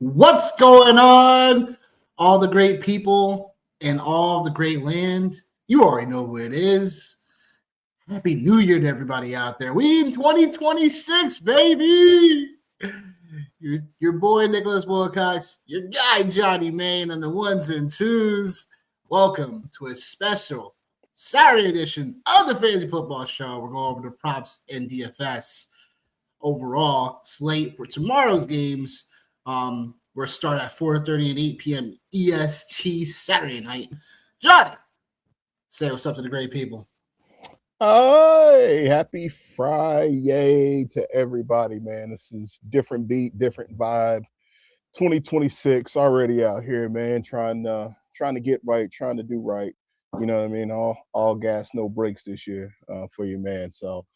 What's going on? All the great people and all the great land. You already know who it is. Happy New Year to everybody out there. We in 2026, baby. Your boy Nicholas Wilcox, your guy Johnny Main on the ones and twos. Welcome to a special Saturday edition of the Fantasy Football Show. We're going over the props and DFS overall slate for tomorrow's games. We're starting at 4:30 and 8 p.m. EST Saturday night. Johnny, say what's up to the great people. Hey, happy Friday to everybody, man. This is different beat, different vibe. 2026 already out here, man. Trying to get right, trying to do right. You know what I mean? All gas, no brakes this year for you, man. So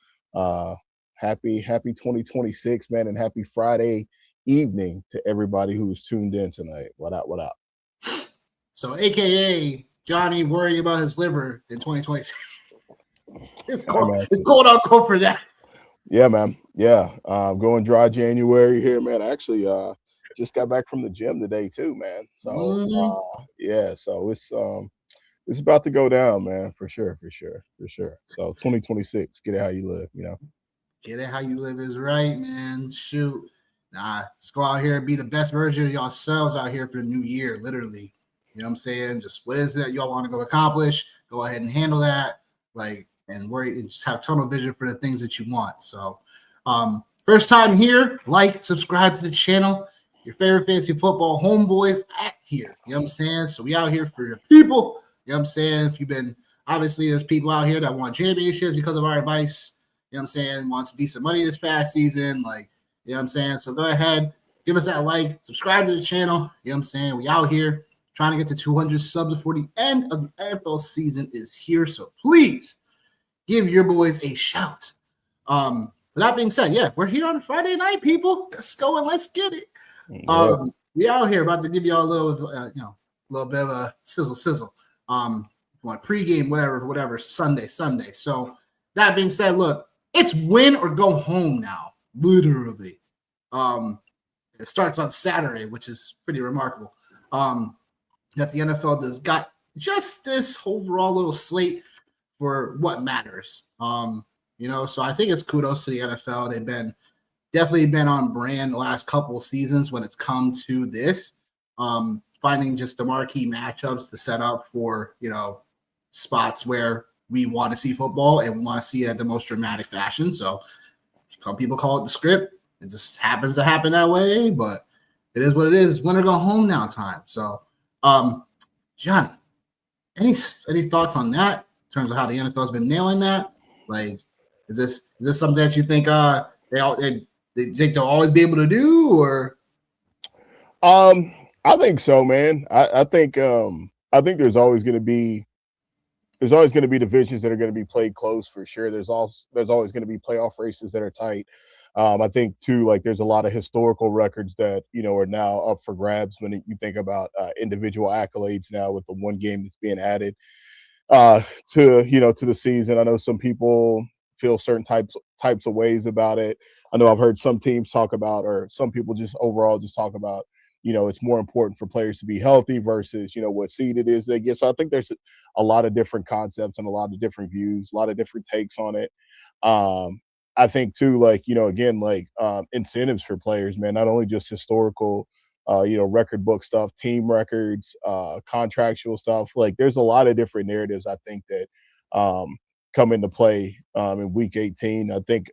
happy 2026, man, and happy Friday evening to everybody who's tuned in tonight. What up? So, AKA Johnny worrying about his liver in 2026. It's going on go for that. Yeah, man. Yeah. Going dry January here, man. I actually just got back from the gym today too, man. So yeah, so it's about to go down, man, for sure. So 2026, get it how you live, you know. Get it how you live is right, man. Shoot. Nah, just go out here and be the best version of yourselves out here for the new year, literally. You know what I'm saying? Just what is that y'all want to go accomplish? Go ahead and handle that. And worry and just have tunnel vision for the things that you want. So first time here, like, subscribe to the channel. Your favorite fantasy football homeboys at here. You know what I'm saying? So we out here for your people. You know what I'm saying? If you've been obviously there's people out here that want championships because of our advice. You know what I'm saying? Want some decent money this past season. You know what I'm saying? So go ahead, give us that like, subscribe to the channel. You know what I'm saying? We out here trying to get to 200 subs before the end of the NFL season is here. So please give your boys a shout. With that being said, yeah, we're here on a Friday night, people. Let's go and let's get it. We out here about to give y'all a little, a little bit of a sizzle. Want pregame, whatever, Sunday. So that being said, look, it's win or go home now, literally. It starts on Saturday, which is pretty remarkable. That the NFL has got just this overall little slate for what matters. So I think it's kudos to the NFL. They've definitely been on brand the last couple of seasons when it's come to this. Finding just the marquee matchups to set up for, spots where we want to see football and want to see it at the most dramatic fashion. So some people call it the script. It just happens to happen that way, but it is what it is. Winner go home now time. So, Johnny, any thoughts on that in terms of how the NFL has been nailing that? Is this something that you think they think they'll always be able to do, or? I think so, man. I think there's always going to be divisions that are going to be played close for sure. There's always going to be playoff races that are tight. I think too, there's a lot of historical records that are now up for grabs when you think about individual accolades now with the one game that's being added to the season. I know some people feel certain types of ways about it. I know I've heard some teams talk about, or some people just overall just talk about, it's more important for players to be healthy versus, what seed it is they get. So I think there's a lot of different concepts and a lot of different views, a lot of different takes on it. I think too, incentives for players, man, not only just historical, record book stuff, team records, contractual stuff. There's a lot of different narratives, I think, that come into play in week 18. I think,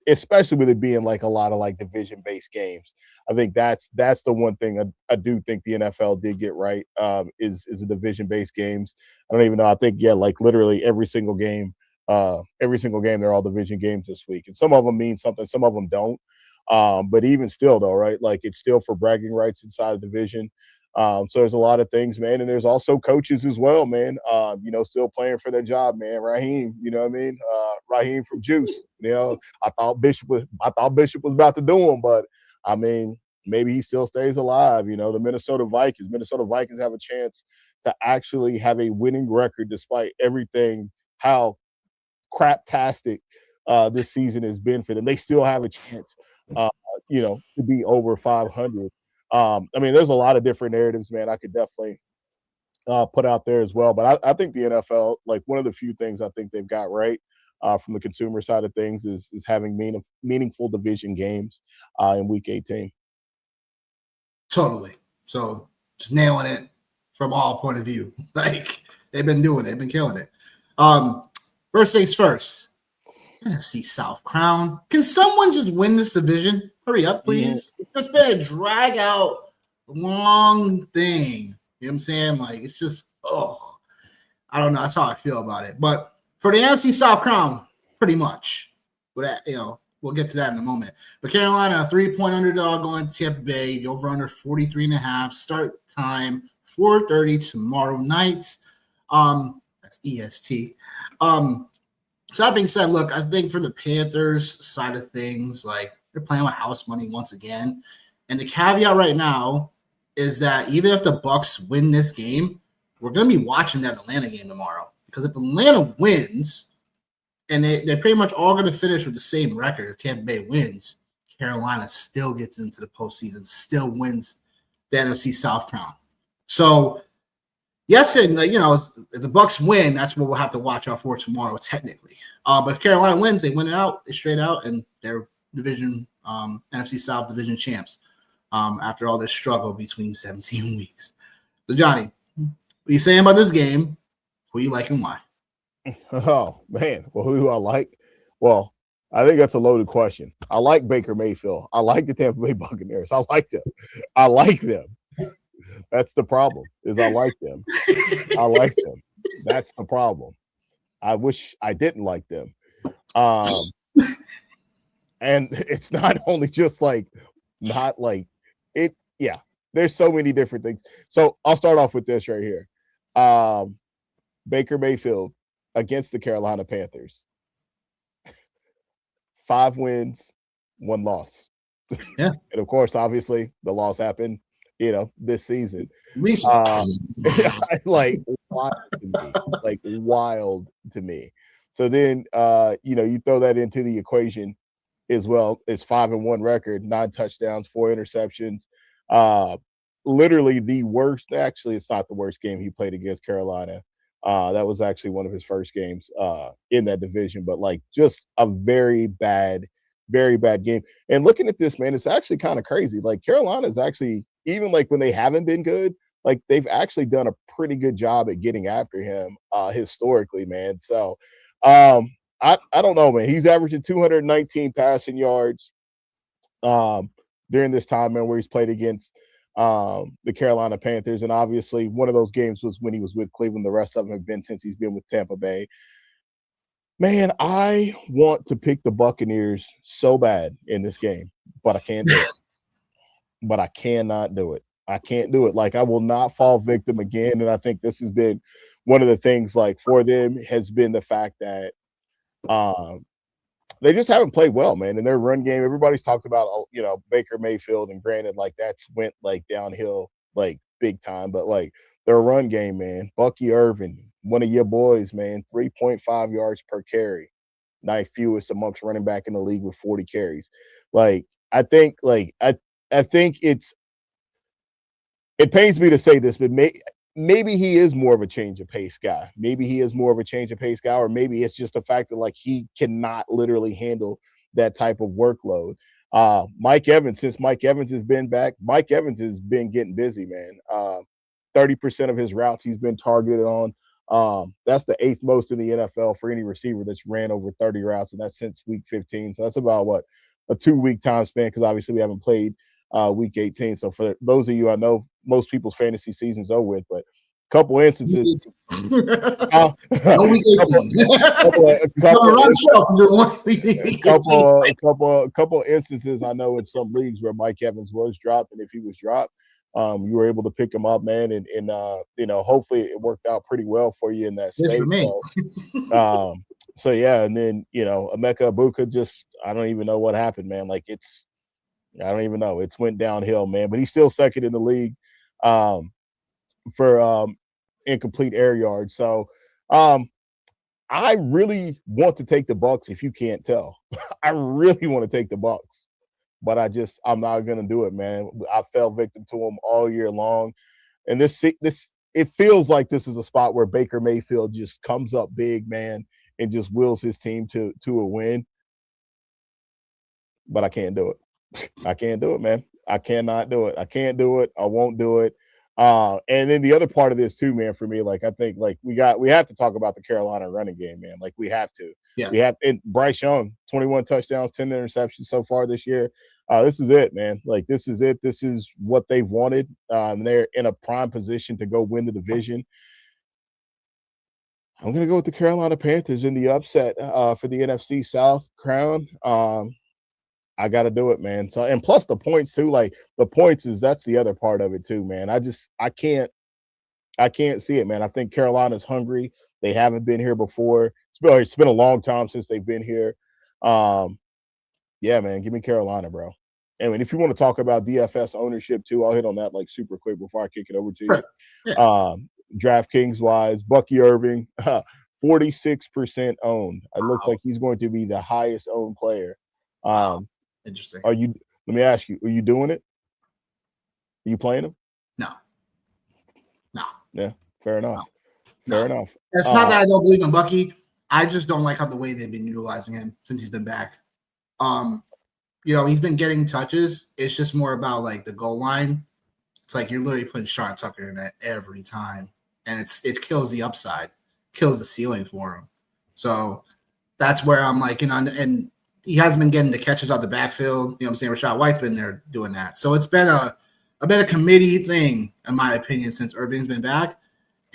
especially with it being a lot of division-based games. I think that's the one thing I do think the NFL did get right is the division-based games. I don't even know. I think, literally every single game, they're all division games this week. And some of them mean something, some of them don't. But even still, though, right, it's still for bragging rights inside the division. So there's a lot of things, man. And there's also coaches as well, man, still playing for their job, man. Raheem, you know what I mean? Raheem from Juice, I thought Bishop was about to do him, but I mean, maybe he still stays alive. The Minnesota Vikings have a chance to actually have a winning record despite everything, how craptastic this season has been for them. They still have a chance, to be over 500. I mean, there's a lot of different narratives, man. I could definitely put out there as well. But I think the NFL, like one of the few things I think they've got right from the consumer side of things is having meaningful division games in Week 18. Totally. So just nailing it from all point of view. Like they've been doing it, they've been killing it. First things first. NFC South crown. Can someone just win this division? Hurry up, please. It's been a drag out long thing. You know what I'm saying? Like it's just I don't know. That's how I feel about it. But for the NFC South crown, pretty much. But we'll get to that in a moment. But Carolina, a 3-point underdog going to Tampa Bay. The over-under 43.5. Start time 4:30 tomorrow night. That's EST. So that being said, look, I think from the Panthers side of things, like they're playing with house money once again. And the caveat right now is that even if the Bucks win this game, we're going to be watching that Atlanta game tomorrow. Because if Atlanta wins, and they're pretty much all going to finish with the same record, if Tampa Bay wins, Carolina still gets into the postseason, still wins the NFC South crown. So, yes, and if the Bucks win, that's what we'll have to watch out for tomorrow, technically. But if Carolina wins, they win it out, they straight out, and they're division NFC South division champs after all this struggle between 17 weeks. So, Johnny, what are you saying about this game? Who you like and why? Oh, man. Well, who do I like? Well, I think that's a loaded question. I like Baker Mayfield. I like the Tampa Bay Buccaneers. I like them. I like them. That's the problem, is I like them. I like them. That's the problem. I wish I didn't like them. And it's not only just like, not like it. Yeah, there's so many different things. So I'll start off with this right here. Baker Mayfield against the Carolina Panthers. 5 wins, 1 loss. Yeah. And of course, obviously, the loss happened, this season. Like wild to me. So then, you throw that into the equation as well. It's 5-1 record, 9 touchdowns, 4 interceptions. Literally the worst. Actually, it's not the worst game he played against Carolina. That was actually one of his first games in that division, but like just a very bad game. And looking at this, man, it's actually kind of crazy. Like Carolina is actually, even like when they haven't been good, like they've actually done a pretty good job at getting after him historically, man. So I don't know, man. He's averaging 219 passing yards during this time, man, where he's played against the Carolina Panthers. And obviously one of those games was when he was with Cleveland. The rest of them have been since he's been with Tampa Bay. Man, I want to pick the Buccaneers so bad in this game, but I can't do it. But I cannot do it. I can't do it. Like, I will not fall victim again. And I think this has been one of the things, like, for them has been the fact that they just haven't played well, man. In their run game, everybody's talked about, Baker Mayfield, and granted, like, that's went, like, downhill, like, big time. But, like, their run game, man, Bucky Irvin, one of your boys, man, 3.5 yards per carry, ninth fewest amongst running back in the league with 40 carries. Like, I think it pains me to say this, but maybe he is more of a change of pace guy. Maybe he is more of a change of pace guy, or maybe it's just the fact that like he cannot literally handle that type of workload. Mike Evans, since Mike Evans has been back, Mike Evans has been getting busy, man. 30% of his routes he's been targeted on. That's the 8th most in the NFL for any receiver that's ran over 30 routes, and that's since week 15. So that's about a 2-week time span, because obviously we haven't played week 18. So for those of you, I know most people's fantasy season's over with, but a couple instances. Couple instances I know in some leagues where Mike Evans was dropped, and if he was dropped, you were able to pick him up, man, and hopefully it worked out pretty well for you in that space. So yeah, and then Emeka Ibuka, just I don't even know what happened, man. Like I don't even know. It's went downhill, man. But he's still second in the league for incomplete air yards. So I really want to take the Bucks, if you can't tell. I really want to take the Bucks. but I'm not going to do it, man. I fell victim to him all year long. And this it feels like this is a spot where Baker Mayfield just comes up big, man, and just wills his team to a win. But I can't do it. I can't do it, man. I cannot do it. I can't do it. I won't do it. And then the other part of this too, man, for me, like I think like we have to talk about the Carolina running game, man. Like we have to. Yeah. We have, and Bryce Young, 21 touchdowns, 10 interceptions so far this year. This is it, man. Like this is it. This is what they've wanted. They're in a prime position to go win the division. I'm gonna go with the Carolina Panthers in the upset for the NFC South crown. I got to do it, man. So, and plus the points too, like the points that's the other part of it too, man. I can't see it, man. I think Carolina's hungry. They haven't been here before. It's been a long time since they've been here. Yeah, man, give me Carolina, bro. I mean, if you want to talk about DFS ownership too, I'll hit on that like super quick before I kick it over to you. Yeah. DraftKings wise, Bucky Irving, 46% owned. It looks like he's going to be the highest owned player. Interesting. Let me ask you, are you doing it? Are you playing him? No. Yeah, fair enough. Fair enough. It's not that I don't believe in Bucky. I just don't like how the way they've been utilizing him since he's been back. He's been getting touches. It's just more about like the goal line. It's like you're literally putting Sean Tucker in it every time. And it kills the upside, kills the ceiling for him. So that's where I'm like, and he hasn't been getting the catches out the backfield. You know what I'm saying? Rashad White's been there doing that. So it's been a committee thing, in my opinion, since Irving's been back.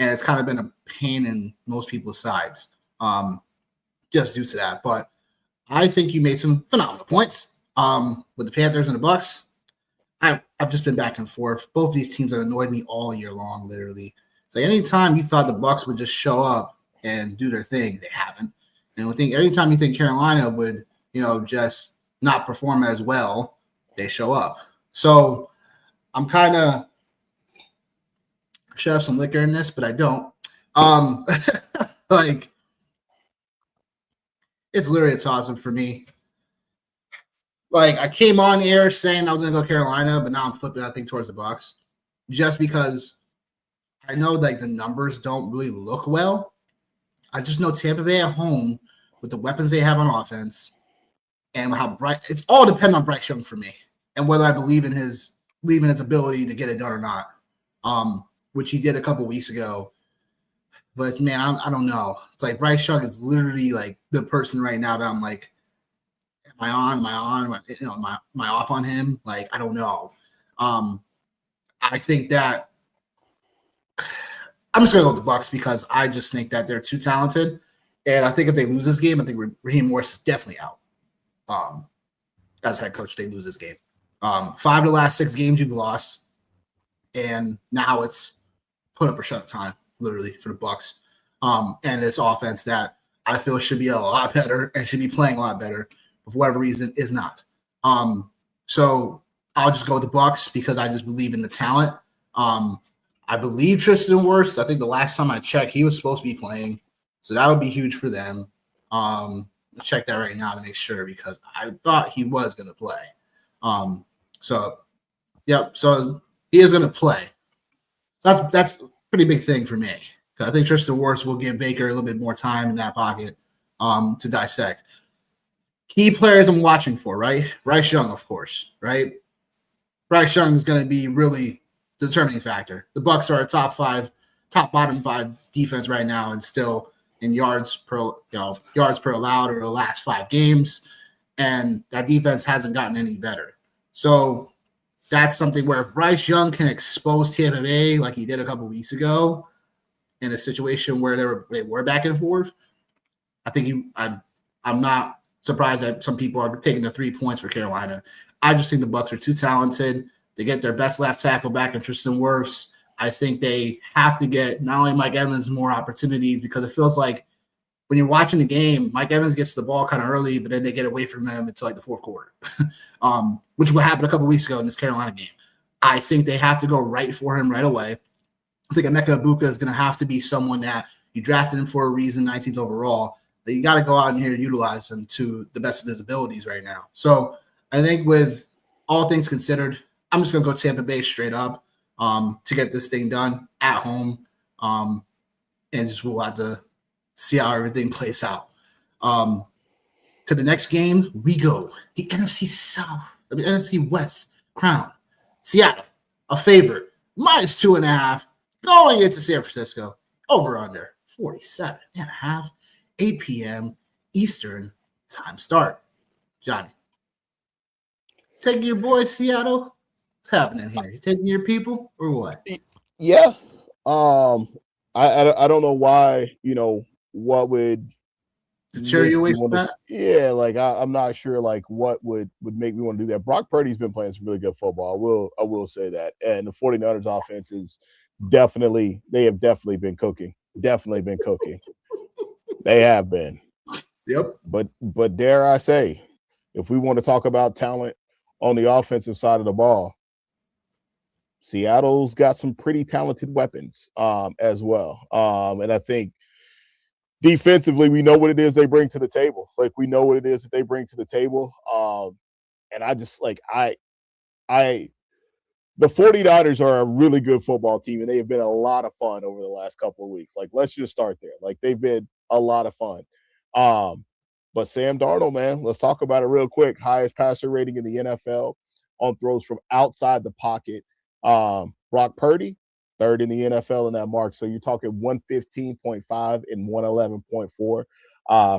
And it's kind of been a pain in most people's sides just due to that. But I think you made some phenomenal points with the Panthers and the Bucks. I've just been back and forth. Both of these teams have annoyed me all year long, literally. So anytime you thought the Bucks would just show up and do their thing, they haven't. And anytime you think Carolina would, just not perform as well, they show up. So I'm kind of should have some liquor in this, but I don't. Like it's literally a toss-up for me. Like I came on air saying I was gonna go Carolina, but now I'm flipping, I think, towards the Bucks, just because I know like the numbers don't really look well. I just know Tampa Bay at home with the weapons they have on offense and how bright it's all depends on Bryce Young for me and whether I believe in his ability to get it done or not. Which he did a couple weeks ago. But man, I don't know. It's like Bryce Young is literally like the person right now that I'm like, am I on? Am I off on him? Like, I don't know. I think that I'm just gonna go with the Bucks because I just think that they're too talented. And I think if they lose this game, I think Raheem Morris is definitely out. As head coach, they lose this game. 5 of the last 6 games you've lost. And now it's put up or shut up time, literally, for the Bucks. And this offense that I feel should be a lot better and should be playing a lot better, but for whatever reason is not. So I'll just go with the Bucks because I just believe in the talent. I believe Tristan Wirfs. I think the last time I checked, he was supposed to be playing, so that would be huge for them. I'll check that right now to make sure because I thought he was going to play. So he is going to play. So that's a pretty big thing for me. I think Tristan Wirfs will give Baker a little bit more time in that pocket to dissect. Key players I'm watching for, right? Bryce Young, of course, right? Bryce Young is going to be really the determining factor. The Bucks are a bottom 5 defense right now, and still in yards per allowed over the last 5 games, and that defense hasn't gotten any better. So that's something where if Bryce Young can expose Tampa Bay like he did a couple weeks ago in a situation where they were back and forth, I think I'm not surprised that some people are taking the 3 points for Carolina. I just think the Bucks are too talented. They get their best left tackle back in Tristan Wirfs. I think they have to get not only Mike Evans more opportunities because it feels like when you're watching the game, Mike Evans gets the ball kind of early, but then they get away from him until like the fourth quarter, which will happen a couple weeks ago in this Carolina game. I think they have to go right for him right away. I think Emeka Ibuka is going to have to be someone that you drafted him for a reason, 19th overall, that you got to go out and here and utilize him to the best of his abilities right now. So I think with all things considered, I'm just going to go Tampa Bay straight up to get this thing done at home. And just we'll have to see how everything plays out. To the next game, we go. The NFC West crown. Seattle, a favorite, -2.5, going into San Francisco, over under 47.5, 8 p.m. Eastern time start. Johnny, taking your boys Seattle? What's happening here? You taking your people or what? Yeah. I don't know why, what would deter you away from that? Yeah, like I'm not sure like what would make me want to do that. Brock Purdy's been playing some really good football. I will say that. And the 49ers offense is definitely been cooking. Definitely been cooking. They have been. Yep. But dare I say, if we want to talk about talent on the offensive side of the ball, Seattle's got some pretty talented weapons as well. And I think defensively, we know what it is they bring to the table. Like, we know what it is that they bring to the table. And I just like the 49ers are a really good football team, and they have been a lot of fun over the last couple of weeks. Like, let's just start there. Like, they've been a lot of fun. But Sam Darnold, man, let's talk about it real quick. Highest passer rating in the NFL on throws from outside the pocket. Brock Purdy, third in the NFL in that mark. So you're talking 115.5 and 111.4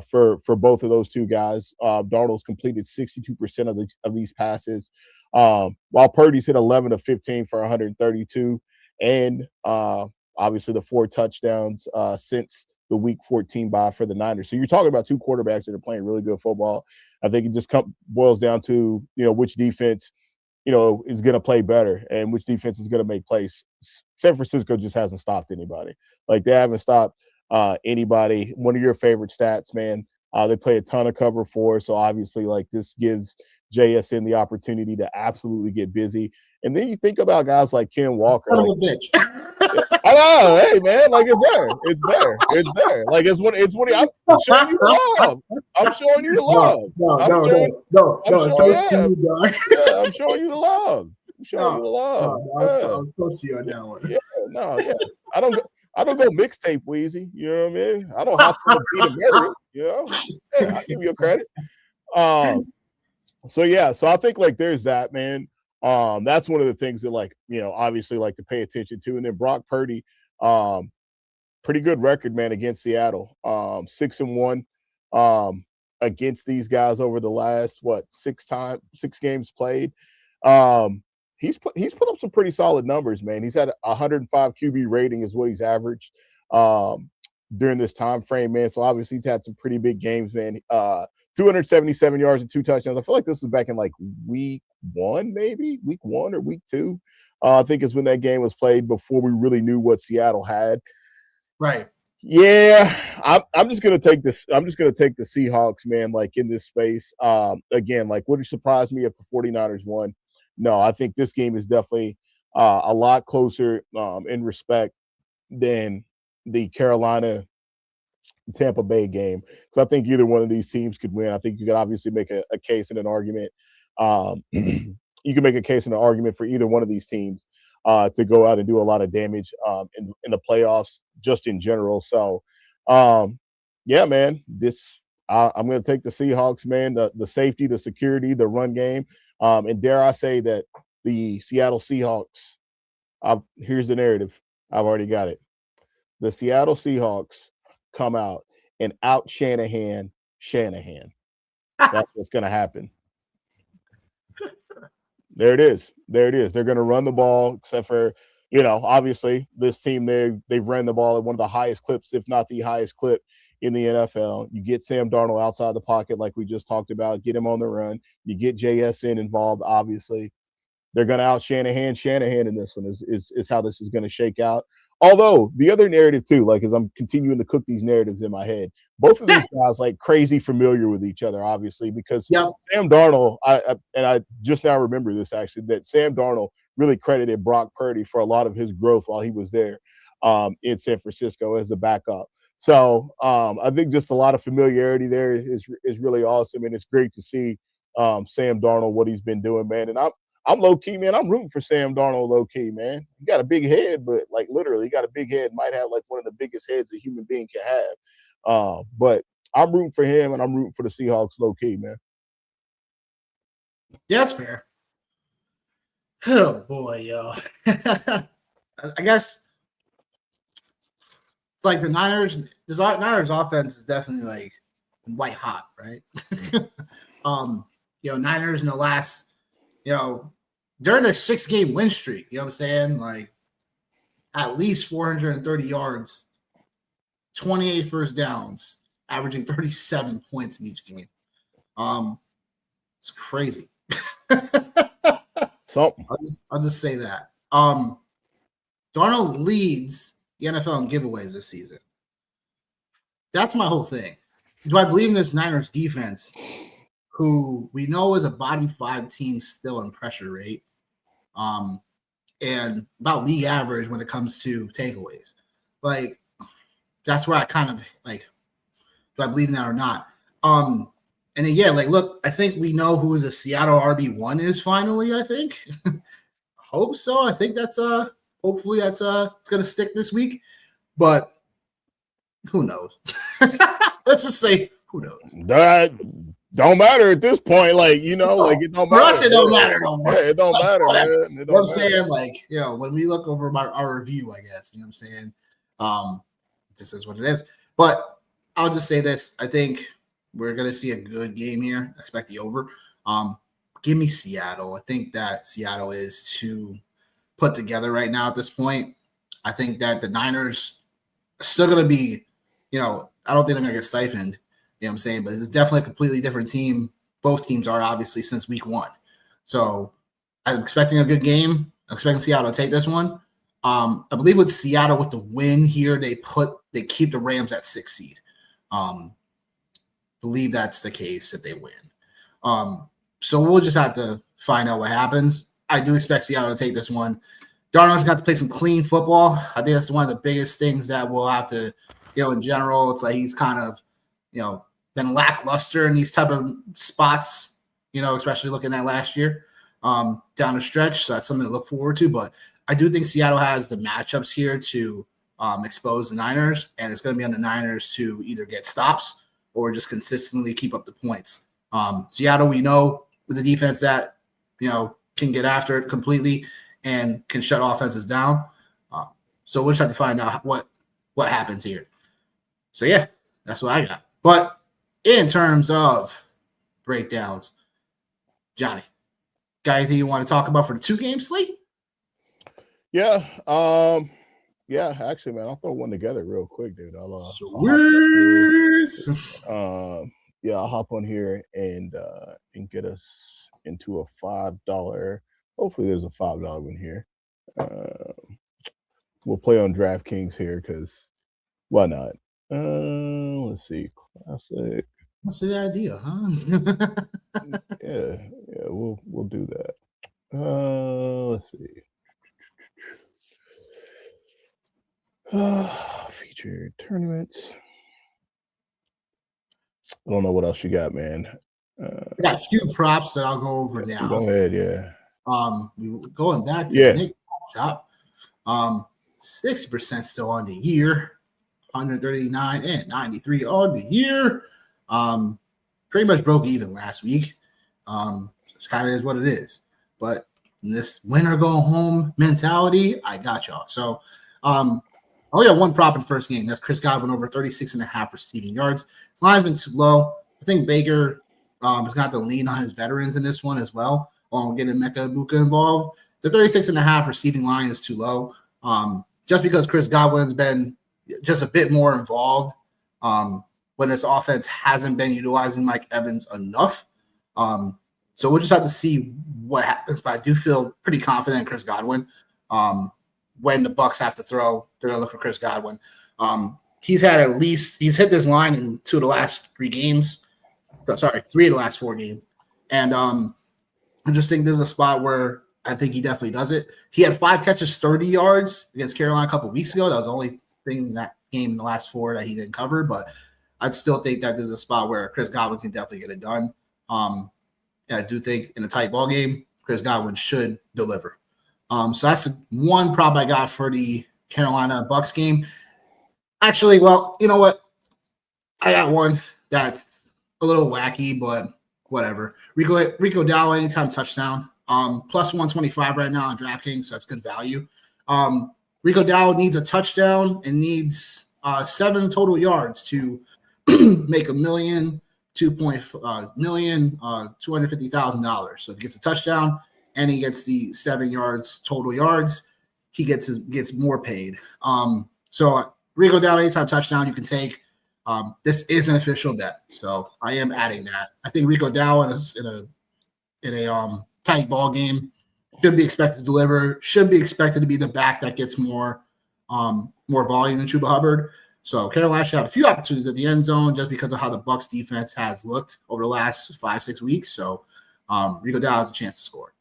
for both of those two guys. Darnold's completed 62% of these passes, while Purdy's hit 11 of 15 for 132, and obviously the 4 touchdowns since the Week 14 bye for the Niners. So you're talking about two quarterbacks that are playing really good football. I think it just boils down to which defense is going to play better and which defense is going to make plays. San Francisco just hasn't stopped anybody. Like, they haven't stopped anybody. One of your favorite stats, man. They play a ton of cover 4, so obviously, like, this gives JSN the opportunity to absolutely get busy. And then you think about guys like Ken Walker. Son of a bitch. I know, hey man, like it's there. Like I'm showing you love. I'm showing you the love. I'm showing you the love. I was close to you on that one. Yeah. I don't go mixtape Wheezy. You know what I mean? I don't have to be the merit. Yeah, I give you a credit. So I think like there's that, man. That's one of the things that, like, obviously, like, to pay attention to. And then Brock Purdy, pretty good record, man, against Seattle. 6-1 against these guys over the last 6 games played. He's put up some pretty solid numbers, man. He's had a 105 QB rating is what he's averaged during this time frame, man. So obviously he's had some pretty big games, man. 277 yards and 2 touchdowns. I feel like this was back in like week 1 or week 2. I think is when that game was played, before we really knew what Seattle had. Right. Yeah, I'm just gonna take this. I'm just gonna take the Seahawks, man. Like, in this space. Again, like, would it surprise me if the 49ers won? No, I think this game is definitely a lot closer in respect than the Carolina Tampa Bay game. So I think either one of these teams could win. I think you could obviously make a case and an argument. You can make a case and an argument for either one of these teams to go out and do a lot of damage in the playoffs, just in general. So, yeah, man, I'm going to take the Seahawks, man. The safety, the security, the run game, and dare I say that the Seattle Seahawks. Here's the narrative. I've already got it. The Seattle Seahawks come out and out Shanahan. That's what's going to happen. There it is. They're going to run the ball, except for, obviously this team, they've ran the ball at one of the highest clips, if not the highest clip in the NFL. You get Sam Darnold outside the pocket, like we just talked about, get him on the run. You get JSN involved, obviously. They're going to out Shanahan in this one is how this is going to shake out. Although the other narrative too, like, as I'm continuing to cook these narratives in my head, both of these guys like crazy familiar with each other, obviously, because Sam Darnold, I just now remember this actually, that Sam Darnold really credited Brock Purdy for a lot of his growth while he was there in San Francisco as the backup. So I think just a lot of familiarity there is really awesome, and it's great to see Sam Darnold, what he's been doing, man. And I'm low key, man. I'm rooting for Sam Darnold, low key, man. You got a big head, but like literally, you got a big head. Might have like one of the biggest heads a human being can have. But I'm rooting for him, and I'm rooting for the Seahawks, low key, man. Yeah, that's fair. Oh boy, yo. I guess it's like the Niners. This Niners offense is definitely like white hot, right? Niners in the last, during a 6-game win streak, you know what I'm saying? Like at least 430 yards, 28 first downs, averaging 37 points in each game. It's crazy. Something. I'll just say that. Darnold leads the NFL in giveaways this season. That's my whole thing. Do I believe in this Niners defense, who we know is a bottom 5 team still in pressure rate, and about league average when it comes to takeaways? Like, that's where I kind of like, do I believe in that or not? And then, yeah, like, look, I think we know who the Seattle RB1 is finally, I think. Hope so. I think that's hopefully that's it's gonna stick this week. But who knows? Let's just say who knows. That don't matter at this point. Like, like it don't matter. For us, it don't matter no more. Yeah, it don't matter, man. It don't you know what I'm saying? Like, when we look over our review, I guess, you know what I'm saying? This is what it is. But I'll just say this. I think we're going to see a good game here. I expect the over. Give me Seattle. I think that Seattle is too put together right now at this point. I think that the Niners are still going to be, I don't think they're going to get stifled. You know what I'm saying? But it's definitely a completely different team. Both teams are, obviously, since week 1. So I'm expecting a good game. I'm expecting Seattle to take this one. I believe with Seattle, with the win here, they keep the Rams at 6 seed. Believe that's the case if they win. So we'll just have to find out what happens. I do expect Seattle to take this one. Darnold's got to play some clean football. I think that's one of the biggest things that we'll have to, in general. It's like he's kind of, been lackluster in these type of spots, especially looking at last year down the stretch. So that's something to look forward to. But I do think Seattle has the matchups here to expose the Niners, and it's going to be on the Niners to either get stops or just consistently keep up the points. Seattle, we know, with a defense that, can get after it completely and can shut offenses down. So we'll just have to find out what happens here. So, yeah, that's what I got. But in terms of breakdowns, Johnny, got anything you want to talk about for the 2-game slate? Yeah. Yeah, actually, man, I'll throw one together real quick, dude. I'll hop on here and get us into a $5. Hopefully, there's a $5 one here. We'll play on DraftKings here because why not? Let's see, classic. What's the idea, huh? yeah, we'll do that. Let's see. Featured tournaments. I don't know what else you got, man. I got a few props that I'll go over now. Go ahead, yeah. Going back to the Nick shop. 60% still on the year, 139 and 93 on the year. Pretty much broke even last week. It kind of is what it is. But in this winner go home mentality, I got y'all. So I only got one prop in the first game. That's Chris Godwin over 36.5 receiving yards. His line's been too low. I think Baker has got to lean on his veterans in this one as well, while getting Mecca Ibuka involved. The 36.5 receiving line is too low. Just because Chris Godwin's been just a bit more involved when this offense hasn't been utilizing Mike Evans enough. So we'll just have to see what happens. But I do feel pretty confident in Chris Godwin. When the Bucs have to throw, they're going to look for Chris Godwin. He's hit this line in 2 of the last 3 games. 3 of the last 4 games. And I just think this is a spot where I think he definitely does it. He had 5 catches, 30 yards against Carolina a couple of weeks ago. That was the only thing in that game in the last 4 that he didn't cover. But I still think that this is a spot where Chris Godwin can definitely get it done. And I do think in a tight ball game, Chris Godwin should deliver. So that's one prop I got for the Carolina Bucks game. Actually, well, you know what? I got one that's a little wacky, but whatever. Rico Dowdle anytime touchdown. Plus 125 right now on DraftKings, so that's good value. Rico Dowdle needs a touchdown and needs 7 total yards to make $250,000. So if he gets a touchdown and he gets the 7 yards total yards, he gets more paid. So Rico Dowdle anytime touchdown you can take. This is an official bet, so I am adding that. I think Rico Dowdle in a tight ball game should be expected to deliver. Should be expected to be the back that gets more volume than Chuba Hubbard. So Carolina should have a few opportunities at the end zone just because of how the Bucs defense has looked over the last 5-6 weeks. So Rico Dowdle has a chance to score.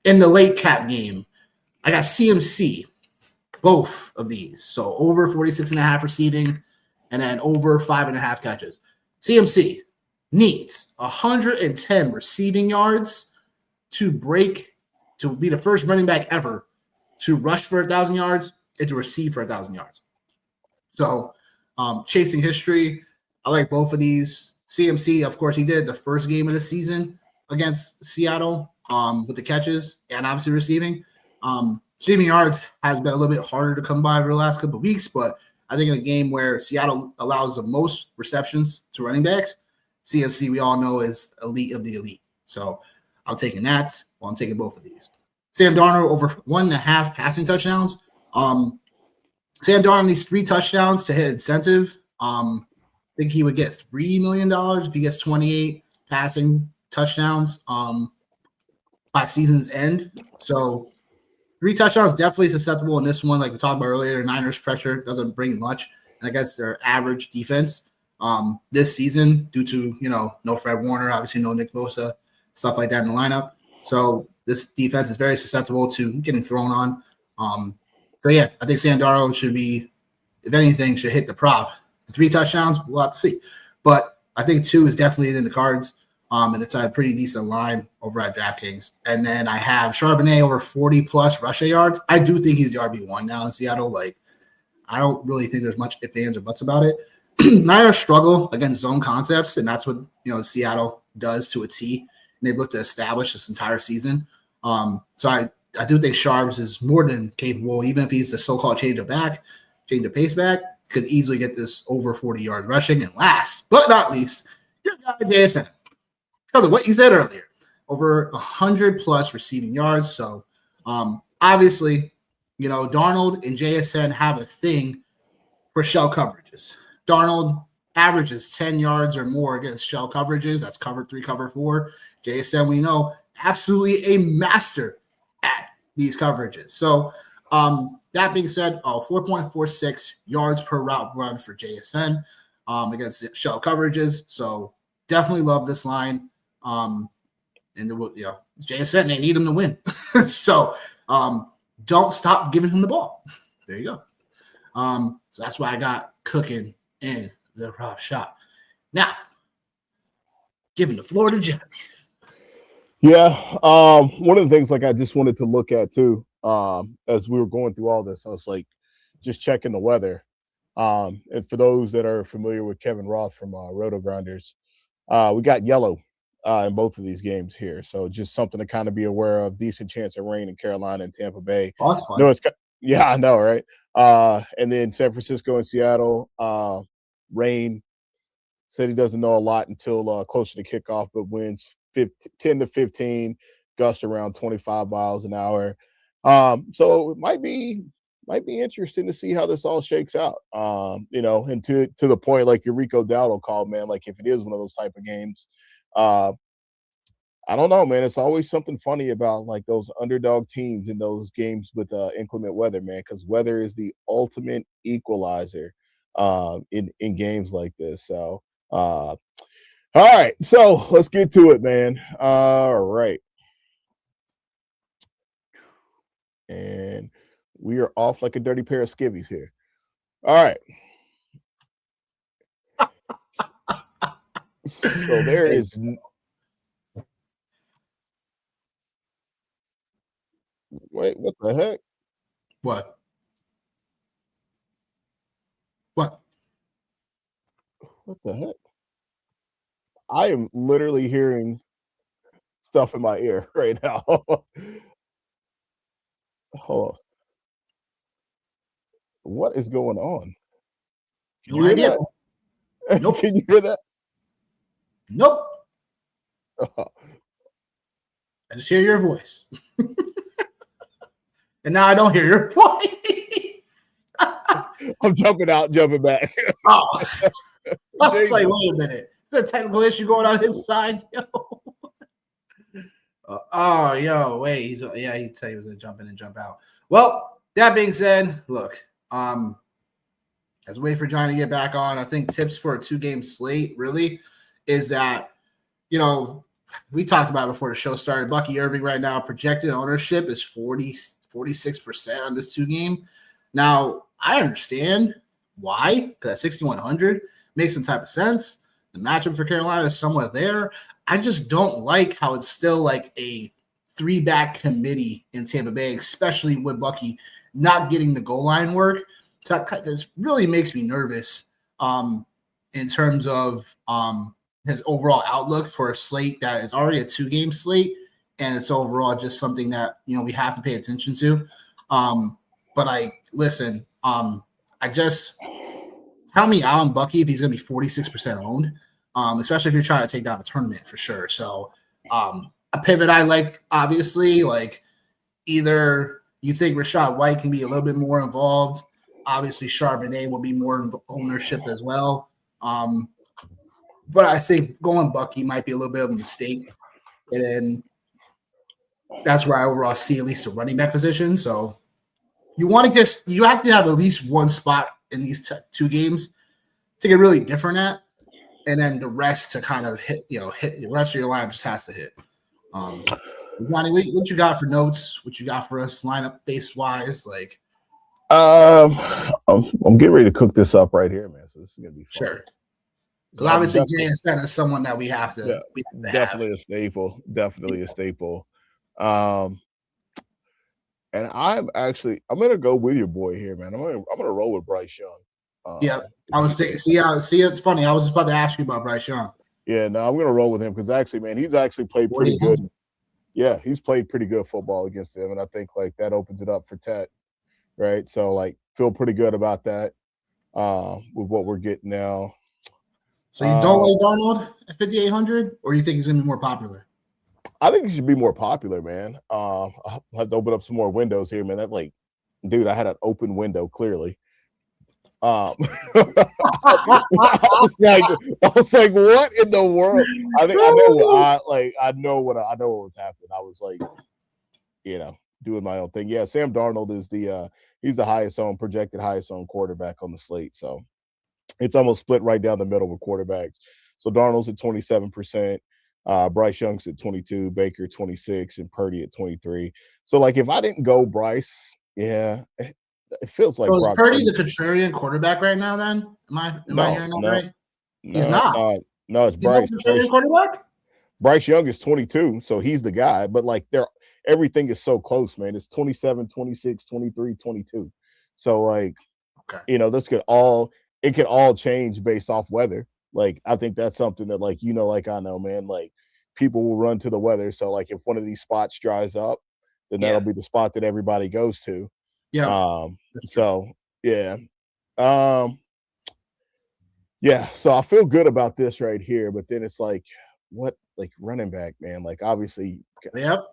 In the late cap game, I got CMC, both of these. So over 46.5 receiving and then over 5.5 catches. CMC needs 110 receiving yards to be the first running back ever to rush for 1,000 yards and to receive for 1,000 yards. So chasing history, I like both of these. CMC, of course, he did the first game of the season against Seattle with the catches and obviously receiving. Receiving yards has been a little bit harder to come by over the last couple of weeks, but I think in a game where Seattle allows the most receptions to running backs, CMC we all know is elite of the elite. So I'm taking that. Well, I'm taking both of these. Sam Darnold over 1.5 passing touchdowns. Sam Darnold needs 3 touchdowns to hit incentive. I think he would get $3 million if he gets 28 passing touchdowns by season's end. So 3 touchdowns definitely susceptible in this one. Like we talked about earlier, Niners pressure doesn't bring much against their average defense this season due to, no Fred Warner, obviously no Nick Bosa, stuff like that in the lineup. So this defense is very susceptible to getting thrown on. So, yeah, I think Sam Darnold should be, if anything, should hit the prop. The 3 touchdowns, we'll have to see. But I think 2 is definitely in the cards. And it's a pretty decent line over at DraftKings. And then I have Charbonnet over 40-plus rushing yards. I do think he's the RB1 now in Seattle. Like, I don't really think there's much ifs, ands, or buts about it. Niners struggle against zone concepts, and that's what, Seattle does to a T. And they've looked to establish this entire season. So I do think Sharps is more than capable, even if he's the so-called change of pace back, could easily get this over 40 yards rushing. And last but not least, your guy JSN. Because of what you said earlier, over 100-plus receiving yards. So, obviously, Darnold and JSN have a thing for shell coverages. Darnold averages 10 yards or more against shell coverages. That's cover 3, cover 4. JSN, we know, absolutely a master at these coverages. So, that being said, 4.46 yards per route run for JSN against shell coverages. So, definitely love this line. And JSN, they need him to win. So don't stop giving him the ball. There you go. So that's why I got cooking in the prop shop. Now, giving the floor to Jeff. Yeah. One of the things I just wanted to look at too, as we were going through all this, I was just checking the weather. And for those that are familiar with Kevin Roth from Roto Grinders, we got yellow in both of these games here. So just something to kind of be aware of. Decent chance of rain in Carolina and Tampa Bay. Oh, that's fun. I know, right? And then San Francisco and Seattle, rain. Said he doesn't know a lot until closer to kickoff, but winds 10 to 15, gust around 25 miles an hour. So it might be interesting to see how this all shakes out. And to the point, like your Rico Dowdle call, man, like if it is one of those type of games, I don't know, man. It's always something funny about like those underdog teams in those games with inclement weather, man, because weather is the ultimate equalizer in games like this. So, all right. So let's get to it, man. All right. And we are off like a dirty pair of skivvies here. All right. So there is Wait, what the heck? What? What? What the heck? I am literally hearing stuff in my ear right now. Hold on. What is going on? Can No you hear idea. that? Nope. Can you hear that? Nope. I just hear your voice. And now I don't hear your voice. I'm jumping out, jumping back. Oh. I was like, wait a minute. Is there a technical issue going on his side? Yo. Oh, yo, wait. He said he was gonna jump in and jump out. Well, that being said, look, as we wait for Johnny to get back on, I think tips for a 2-game slate really is that, you know, we talked about it before the show started. Bucky Irving right now, projected ownership is 46% on this 2-game. Now, I understand why, because at 6,100 makes some type of sense. The matchup for Carolina is somewhat there. I just don't like how it's still like a 3-back committee in Tampa Bay, especially with Bucky not getting the goal line work. That really makes me nervous in terms of his overall outlook for a slate that is already a 2-game slate, and it's overall just something that, you know, we have to pay attention to. But listen, I just tell me Alan Bucky if he's going to be 46% owned, especially if you're trying to take down a tournament for sure. So a pivot I like, obviously, like either you think Rashad White can be a little bit more involved. Obviously, Charbonnet will be more in ownership as well. But I think going Bucky might be a little bit of a mistake. And then that's where I overall see at least a running back position. So you have to have at least one spot in these 2 games to get really different at. And then the rest to kind of hit the rest of your lineup just has to hit. Johnny, what you got for notes? What you got for us lineup base wise? Like, I'm getting ready to cook this up right here, man. So this is gonna be fun. Sure. Because obviously JSN is someone that we have to, definitely a staple. Definitely a staple. And I'm gonna go with your boy here, man. I'm gonna roll with Bryce Young. Yeah, I was thinking. See, it's funny. I was just about to ask you about Bryce Young. Yeah, no, I'm gonna roll with him because actually, man, he's actually played pretty good. Yeah, he's played pretty good football against him, and I think like that opens it up for Tet, right? So like, feel pretty good about that with what we're getting now. So you don't like Darnold at 5,800, or you think he's gonna be more popular? I think he should be more popular, man. I'll have to open up some more windows here, man. That dude, I had an open window clearly. I was like, what in the world? I know what was happening. I was like, doing my own thing. Yeah, Sam Darnold is he's the projected highest owned quarterback on the slate. So it's almost split right down the middle with quarterbacks. So Darnold's at 27%, Bryce Young's at 22, Baker 26, and Purdy at 23. So like, if I didn't go Bryce, yeah. It feels like. So is Purdy the contrarian quarterback right now? Then am I hearing that right? He's not. No, it's Bryce. Contrarian quarterback. Bryce Young is 22, so he's the guy. But like, everything is so close, man. It's 27, 26, 23, 22. So like, this could all change based off weather. Like, I think that's something that like I know, man. Like, people will run to the weather. So like, if one of these spots dries up, then that'll be the spot that everybody goes to. Yeah. So yeah. Yeah. So I feel good about this right here, but then it's like, what, like running back, man? Like, obviously. Yep.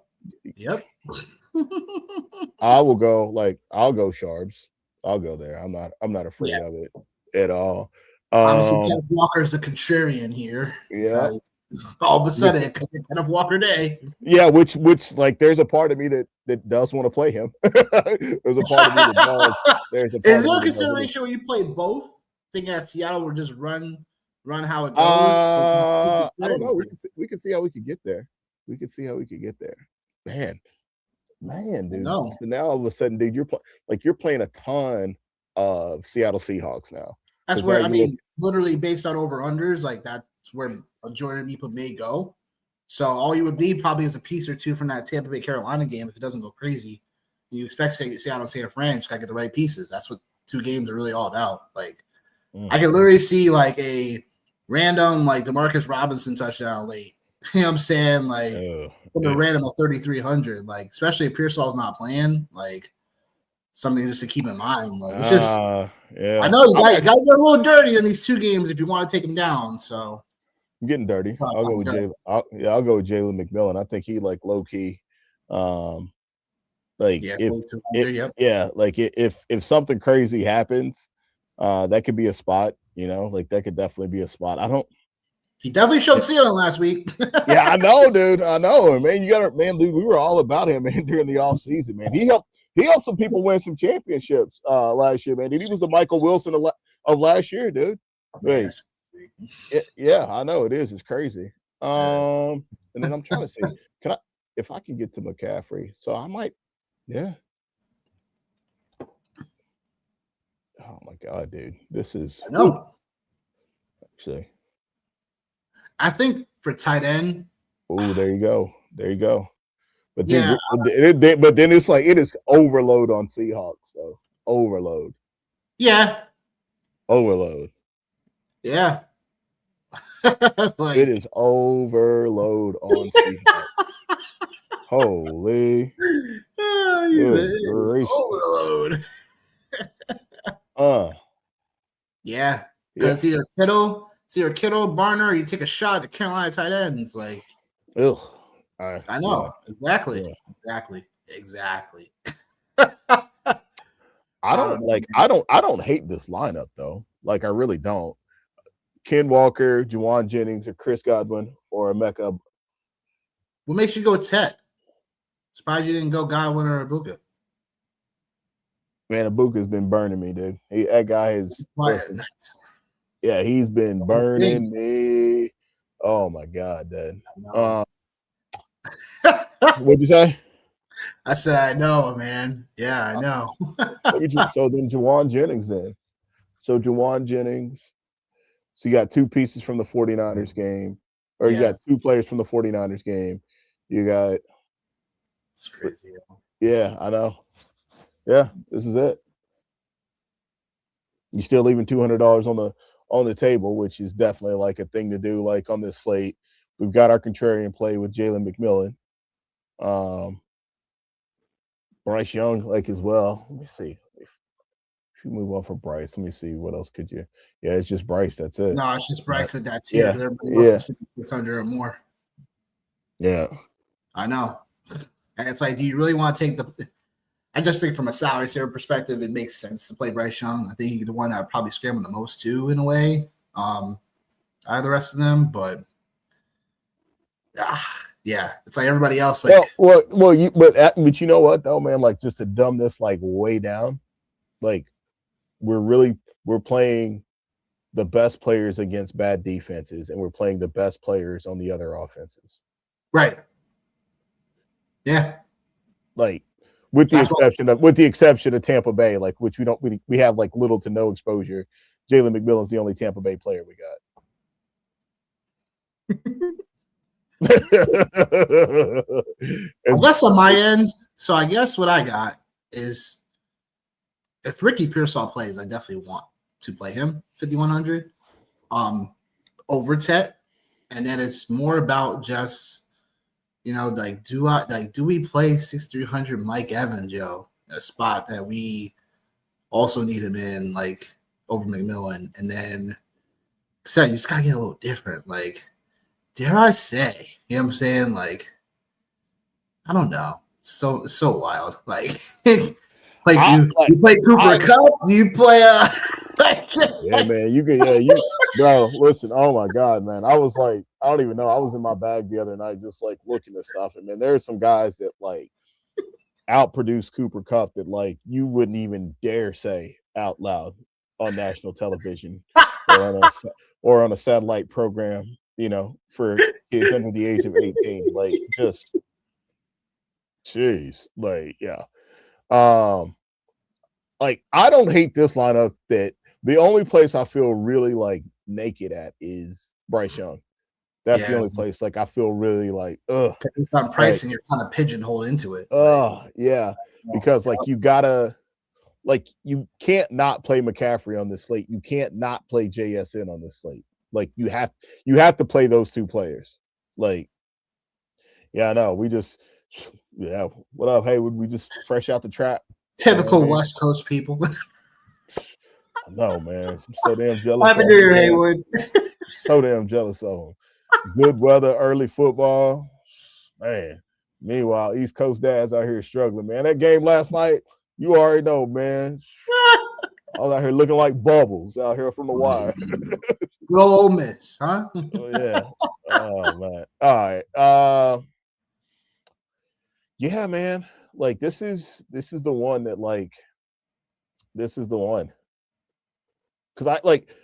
I'll go Sharbs. I'll go there. I'm not afraid of it at all. Obviously, Kenneth Walker's the contrarian here. Yeah. All of a sudden, it could be Kenneth Walker day. Yeah, which like, there's a part of me that does want to play him. There's a part of me that does. There's a part Is there a consideration where you play both? Think at Seattle will just run how it goes? I don't know. We can see how we could get there. Man, dude. No. So now all of a sudden, dude, you're playing a ton of Seattle Seahawks now. That's where literally based on over-unders, like that's where majority of people may go. So all you would need probably is a piece or two from that Tampa Bay Carolina game if it doesn't go crazy. You expect Seattle, San Fran, just gotta get the right pieces. That's what 2 games are really all about. Like, I can literally see like a random like DeMarcus Robinson touchdown late. You know what I'm saying? Like from a random of 3,300. Like, especially if Pearsall's not playing, like something just to keep in mind. Like, it's just I know you got to get a little dirty in these 2 games if you want to take him down. So I'm getting dirty. I'll go with Jalen. I'll go with Jalen McMillan. I think he like low key. Like if something crazy happens, that could be a spot. You know, like that could definitely be a spot. He definitely showed ceiling last week. Yeah, I know, dude. I know, man. Dude. We were all about him, man, during the off season, man. He helped some people win some championships last year, man. Dude, he was the Michael Wilson of last year, dude. Wait, yeah, I know it is. It's crazy. And then I'm trying to see, if I can get to McCaffrey, so I might, yeah. Oh my God, dude, this is. I know. Actually. I think for tight end. Oh, there you go. But then, but then it's like it is overload on Seahawks, though. Overload. Yeah. Overload. Yeah. Like, it is overload on Seahawks. Holy. Overload. Yeah. Because either Kittle, Barner, or you take a shot at Carolina tight ends. Like, ugh. I know. Yeah. Exactly. I don't hate this lineup though. Like, I really don't. Ken Walker, Juwan Jennings, or Chris Godwin, or Emeka. What makes you go Tet? Surprised you didn't go Godwin or Ibuka. Man, Ibuka's been burning me, dude. That guy is. Yeah, he's been burning me. Oh my God, dude. What'd you say? I said, I know, man. Yeah, I know. So then Juwan Jennings then. So Juwan Jennings. So you got 2 pieces from the 49ers game. Or you got 2 players from the 49ers game. You got. It's crazy. Yeah, I know. Yeah, this is it. You're still leaving $200 on the table, which is definitely like a thing to do. Like on this slate, we've got our contrarian play with Jalen McMillan, Bryce Young, like as well. Let me see. If you move on for Bryce, let me see what else could you. Yeah, it's just Bryce. That's it. No, it's just Bryce at that tier. Everybody else is 5,600 or more. Yeah, I know. And it's like, do you really want to take the? I just think from a salary saver perspective, it makes sense to play Bryce Young. I think he's the one that would probably scramble the most too, in a way, out of the rest of them. But yeah, it's like everybody else. Like, but you know what though, man? Like, just to dumb this like way down, like we're playing the best players against bad defenses, and we're playing the best players on the other offenses. Right. Yeah. Like. With the exception of Tampa Bay, like which we have like little to no exposure. Jalen McMillan's the only Tampa Bay player we got. Less on my end. So I guess what I got is if Ricky Pearsall plays, I definitely want to play him 5,100 over Tet, and then it's more about just. Like, do we play 6,300 Mike Evans, a spot that we also need him in, like, over McMillan? And then, you just got to get a little different. Like, dare I say, you know what I'm saying? Like, I don't know. It's so wild. Like, you play Cooper Kupp? You play yeah, man. Bro, listen. Oh my God, man. I was like, I don't even know. I was in my bag the other night, just like looking at stuff, and man, there are some guys that like outproduce Cooper Kupp that like you wouldn't even dare say out loud on national television or on a satellite program, for kids under the age of 18. Like, just, jeez, like, yeah. Like, I don't hate this lineup. That the only place I feel really like naked at is Bryce Young. That's the only place like I feel really like, ugh. It's on pricing, you're kind of pigeonholed into it. Yeah. Because like you gotta like you can't not play McCaffrey on this slate. You can't not play JSN on this slate. Like you have to play those two players. Like, yeah, I know. We just what up? Hey, we just fresh out the trap. Typical West Coast people. No, man. I'm so damn jealous. Happy New Year, Haywood. So damn jealous of them. Good weather, early football. Man. Meanwhile, East Coast dads out here struggling, man. That game last night, you already know, man. I was out here looking like bubbles out here from the wire. Good old Miss, huh? Oh, yeah. Oh, man. All right. Yeah, man. Like this is the one that like this is the one. Because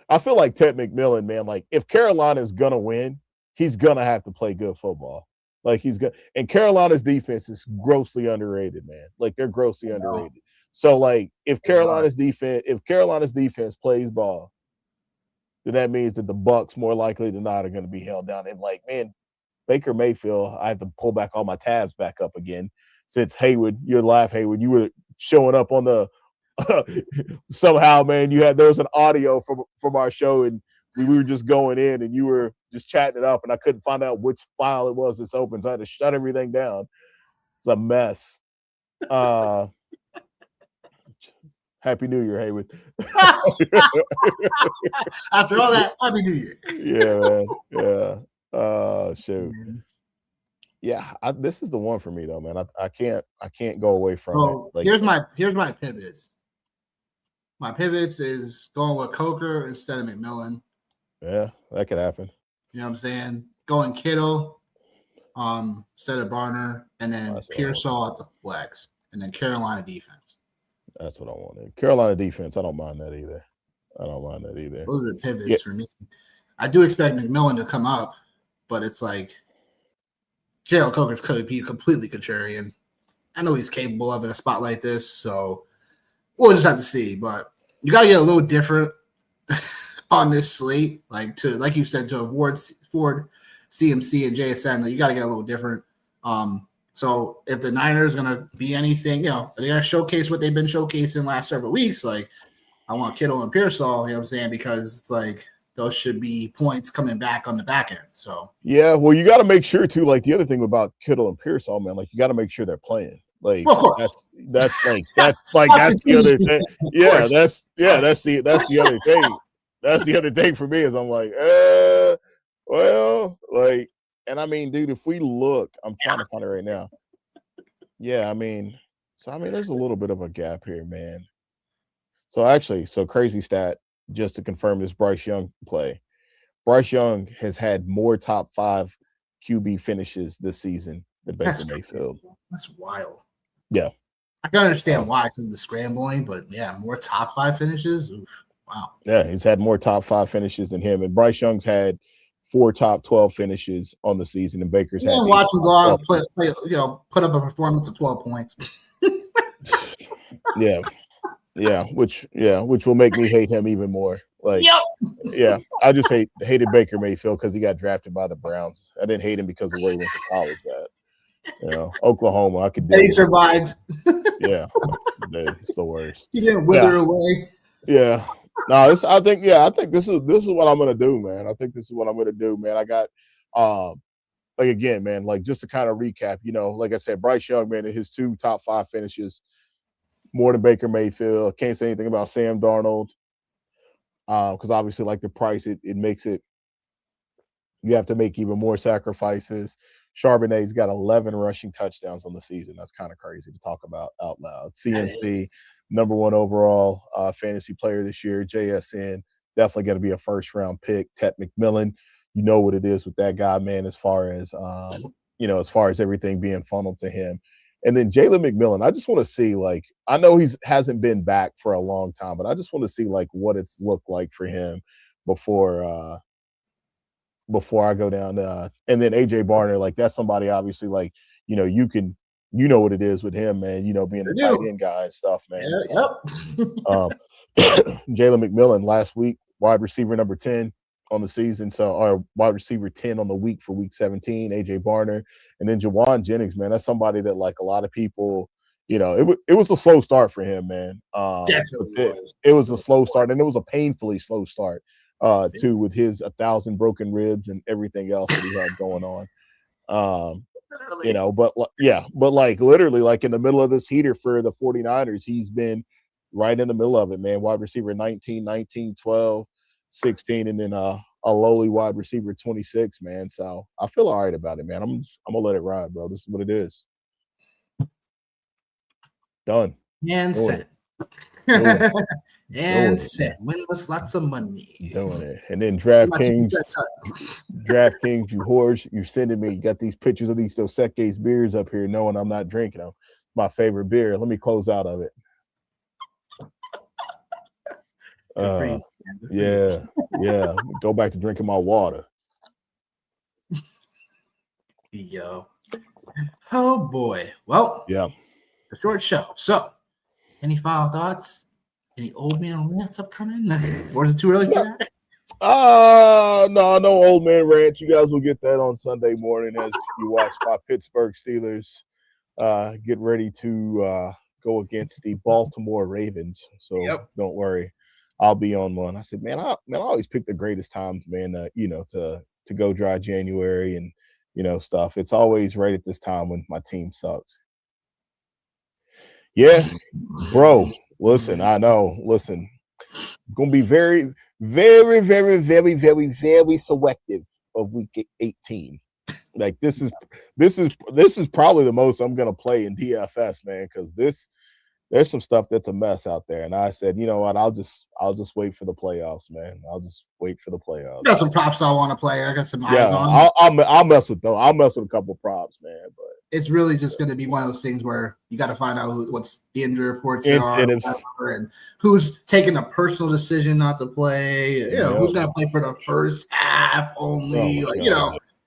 I feel like Ted McMillan, man, like if Carolina's gonna win, he's gonna have to play good football. Like he's gonna, and Carolina's defense is grossly underrated, man. Like they're grossly underrated. So like if Carolina's defense plays ball, then that means that the Bucks more likely than not are going to be held down. And like, man, Baker Mayfield, I have to pull back all my tabs back up again since Haywood, you were showing up on the somehow, man. There was an audio from our show and we were just going in and you were just chatting it up and I couldn't find out which file it was that's open. So I had to shut everything down. It's a mess. Happy New Year, Haywood. After all that, Happy New Year. Yeah, man. Yeah. Shoot. Yeah, this is the one for me though, man. I can't go away from it. Like, here's my pivots. My pivots is going with Coker instead of McMillan. Yeah, that could happen. You know what I'm saying? Going Kittle instead of Barner, and then Pearsall at the flex, and then Carolina defense. That's what I wanted. Carolina defense, I don't mind that either. Those are the pivots for me. I do expect McMillan to come up, but it's like Jalen Coker could be completely contrarian. I know he's capable of in a spot like this, so we'll just have to see. But you got to get a little different on this slate, like you said, to avoid Ford, CMC, and JSN. You got to get a little different. So if the Niners going to be anything, they're going to showcase what they've been showcasing last several weeks. Like I want Kittle and Pearsall, you know what I'm saying? Because it's like those should be points coming back on the back end. So yeah, well, you got to make sure too. Like the other thing about Kittle and Pearsall, man, like you got to make sure they're playing. Like that's the other thing. Yeah, that's the other thing. That's the other thing for me is I'm like, well, like, and I mean, dude, if we look, I'm trying to find it right now. Yeah, I mean, there's a little bit of a gap here, man. So crazy stat, just to confirm this Bryce Young play. Bryce Young has had more top 5 QB finishes this season than Baker Mayfield. That's wild. Yeah. I can understand why because of the scrambling, but yeah, more top 5 finishes. Oof, wow. Yeah, he's had more top 5 finishes than him. And Bryce Young's had 4 top 12 finishes on the season, and Baker's had. Watch him go out and play, put up a performance of 12 points. Yeah, which will make me hate him even more. Like, yeah, I just hated Baker Mayfield because he got drafted by the Browns. I didn't hate him because of where he went to college at. Oklahoma, I could. He survived. Yeah, dude, it's the worst. He didn't wither away. Yeah. No, I think this is what I'm gonna do, man. I think this is what I'm gonna do, man. I got like again, man, like just to kind of recap, like I said, Bryce Young, man, in his 2 top 5 finishes, more than Baker Mayfield. Can't say anything about Sam Darnold. Because obviously, like the price, it makes it you have to make even more sacrifices. Charbonnet's got 11 rushing touchdowns on the season. That's kind of crazy to talk about out loud. CMC, number 1 overall fantasy player this year. JSN, definitely going to be a first-round pick. Ted McMillan, you know what it is with that guy, man, as far as everything being funneled to him. And then Jalen McMillan, I just want to see, like, I know hasn't been back for a long time, but I just want to see, like, what it's looked like for him before I go down. And then AJ Barner, like, that's somebody obviously, like, you know what it is with him, man, being the tight end guy and stuff, man. Yeah, yep. Jalen McMillan last week, wide receiver number 10 on the season. So our wide receiver 10 on the week for week 17, AJ Barner, and then Jawan Jennings, man. That's somebody that like a lot of people, it was a slow start for him, man. Definitely was. It was a slow start, and it was a painfully slow start, too, with his 1,000 broken ribs and everything else that he had going on. But like literally, like in the middle of this heater for the 49ers, he's been right in the middle of it, man. Wide receiver 19, 19, 12, 16, and then a lowly wide receiver 26, man. So I feel all right about it, man. I'm gonna let it ride, bro. This is what it is. Done. And set. And set. Winless, lots of money. Doing it. And then DraftKings, you whores, you're sending me. You got these pictures of these Dos Equis beers up here, knowing I'm not drinking them. My favorite beer. Let me close out of it. Yeah. Go back to drinking my water. Yo. Oh boy. Well, yeah. A short show. So, any final thoughts? Any old man rants upcoming? Or is it too early for that? No old man rants. You guys will get that on Sunday morning as you watch my Pittsburgh Steelers get ready to go against the Baltimore Ravens. So Don't worry. I'll be on one. I said, man, I always pick the greatest times, man, to go dry January and, stuff. It's always right at this time when my team sucks. Yeah, bro, listen, I know. Listen, I'm going to be very, very, very, very, very, very selective of week 18. Like this is probably the most I'm going to play in DFS, man, because there's some stuff that's a mess out there. And I said, you know what? I'll just wait for the playoffs, man. I'll just wait for the playoffs. Got some props I want to play. I got some eyes on. I'll mess with those. I'll mess with a couple props, man. But it's really just going to be one of those things where you got to find out what's the injury reports are and who's taking a personal decision not to play. Who's going to play for the first half only.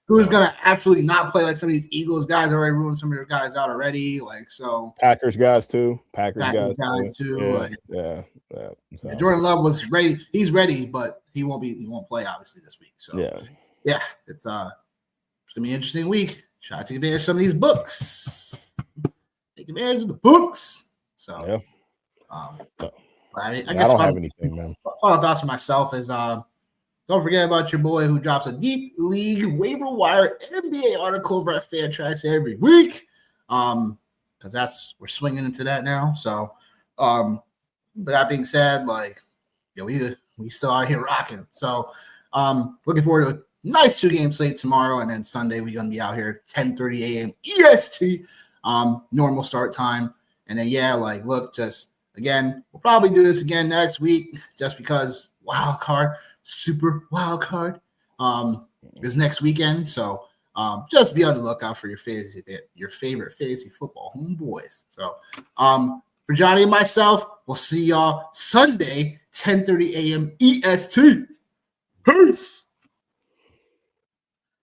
Who's going to absolutely not play, like some of these Eagles guys already ruined some of their guys out already. Like, so Packers guys too. Packers guys too. Yeah. So Jordan Love was ready. He's ready, but he won't play obviously this week. So it's gonna be an interesting week. Try to take advantage of some of these books. Take advantage of the books. So I guess I don't have anything, man. Final thoughts for myself is don't forget about your boy who drops a deep league waiver wire NBA article over at Fantrax every week. Because we're swinging into that now. So, but that being said, we still out here rocking. So, looking forward to a nice 2-game slate tomorrow, and then Sunday we're gonna be out here 10:30 a.m. EST, normal start time. And then just again, we'll probably do this again next week, just because super wild card is next weekend. So just be on the lookout for your favorite fantasy football homeboys. So for Johnny and myself, we'll see y'all Sunday 10:30 a.m. EST. Peace.